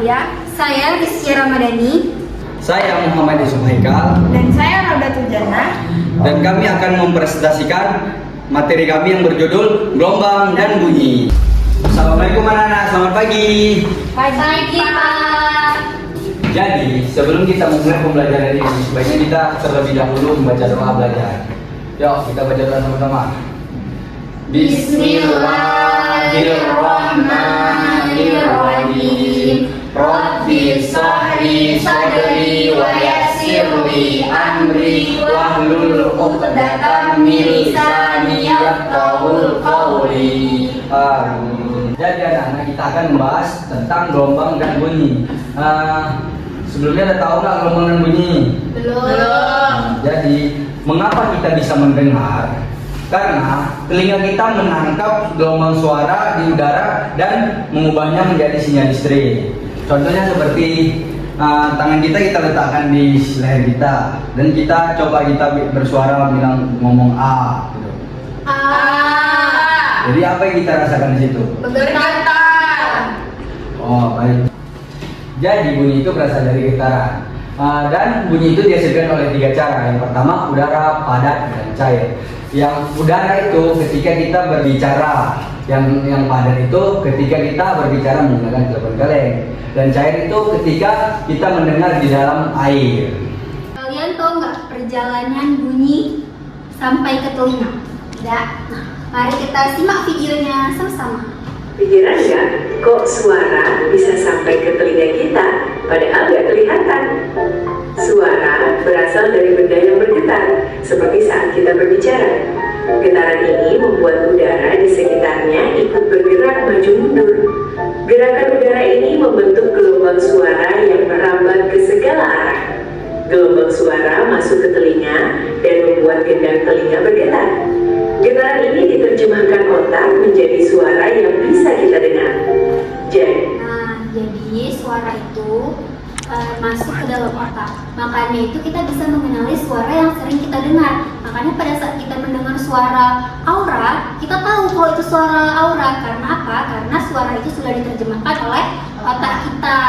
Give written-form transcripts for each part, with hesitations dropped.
Amalia. Saya Rizky Ramadhani. Saya Muhammad Yusuf Haikal. Dan saya Raudatul Jannah. Dan kami akan mempresentasikan materi kami yang berjudul Gelombang dan Bunyi. Assalamualaikum anak-anak, selamat pagi. Pagi, Pak. Jadi, sebelum kita memulai pembelajaran ini, sebaiknya kita terlebih dahulu membaca doa belajar. Yuk, kita baca doa sama-sama. Bismillahirrahmanirrahim. Rabbi shrahli sadri wa yassirli amri wahlul 'uqdatam min lisani yafqahul qawli. Amin. Jadi anak-anak, kita akan membahas tentang gelombang dan bunyi. Sebelumnya ada tahu nggak gelombang dan bunyi? Belum. Jadi, mengapa kita bisa mendengar? Karena telinga kita menangkap gelombang suara di udara dan mengubahnya menjadi sinyal listrik. Contohnya seperti tangan kita letakkan di leher kita dan kita coba bersuara ngomong A gitu. Jadi apa yang kita rasakan di situ? Bergetar. Oh, baik. Jadi bunyi itu berasal dari getaran. Dan bunyi itu dihasilkan oleh 3 cara. Yang pertama, udara, padat, dan cair. Yang udara itu ketika kita berbicara, yang padat itu ketika kita berbicara menggunakan telepon kaleng, dan cair itu ketika kita mendengar di dalam air. Kalian tahu nggak perjalanan bunyi sampai ke telinga? Tidak. Nah, mari kita simak videonya sama-sama. Pikiran nggak, kok suara bisa sampai ke telinga kita, padahal nggak kelihatan? Suara berasal dari benda yang bergetar, seperti saat kita berbicara. Getaran ini membuat udara di sekitarnya ikut bergerak maju mundur. Gerakan udara ini membentuk gelombang suara yang merambat ke segala arah. Gelombang suara masuk ke telinga dan membuat gendang telinga bergetar. Getaran ini diterjemahkan otak menjadi suara yang bisa kita dengar. Jadi suara itu masuk ke dalam otak. Makanya itu kita bisa mengenali suara yang sering kita dengar. Makanya pada saat kita mendengar suara aura, kita tahu kalau itu suara aura. Karena apa? Karena suara itu sudah diterjemahkan oleh otak kita.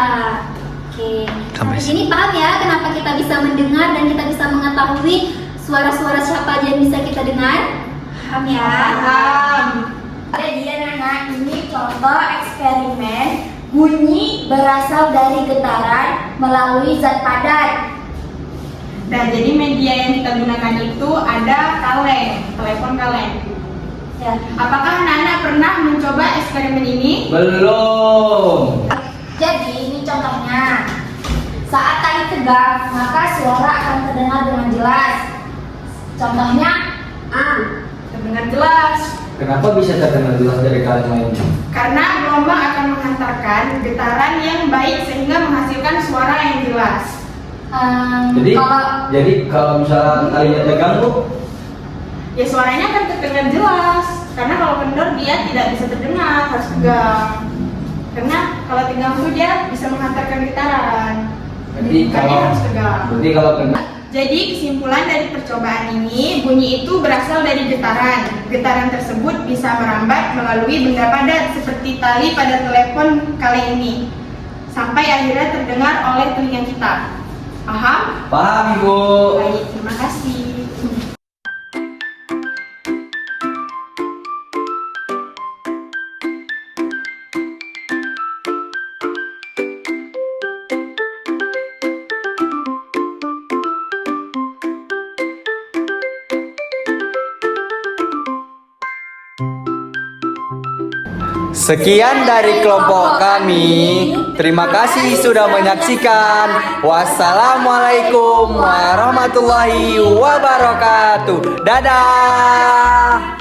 Oke. Sampai sini paham ya kenapa kita bisa mendengar dan kita bisa mengetahui suara-suara siapa aja yang bisa kita dengar? Paham ya? Paham. Jadi anak-anak, ini contoh eksperimen bunyi berasal dari getaran melalui zat padat. Nah, jadi media yang kita gunakan itu ada kaleng, telepon kaleng. Ya. Apakah anak-anak pernah mencoba eksperimen ini? Belum. Jadi ini contohnya. Saat tali tegang, maka suara akan terdengar dengan jelas. Contohnya terdengar jelas. Kenapa bisa terdengar jelas dari kalian lainnya? Karena gelombang akan menghantarkan getaran yang baik sehingga menghasilkan suara yang jelas. Jadi kalau misalnya talinya tegang tuh, Ya suaranya akan terdengar jelas. Karena kalau kendor dia tidak bisa terdengar, harus tegang. Karena kalau tegang tuh dia bisa menghantarkan getaran. Jadi harus tegang. berarti kalau kena. Jadi kesimpulan dari percobaan ini, bunyi itu berasal dari getaran. Getaran tersebut bisa merambat melalui benda padat seperti tali pada telepon kaleng ini, sampai akhirnya terdengar oleh telinga kita. Paham? Paham, Ibu. Baik, terima kasih. Sekian dari kelompok kami. Terima kasih sudah menyaksikan. Wassalamualaikum warahmatullahi wabarakatuh. Dadah.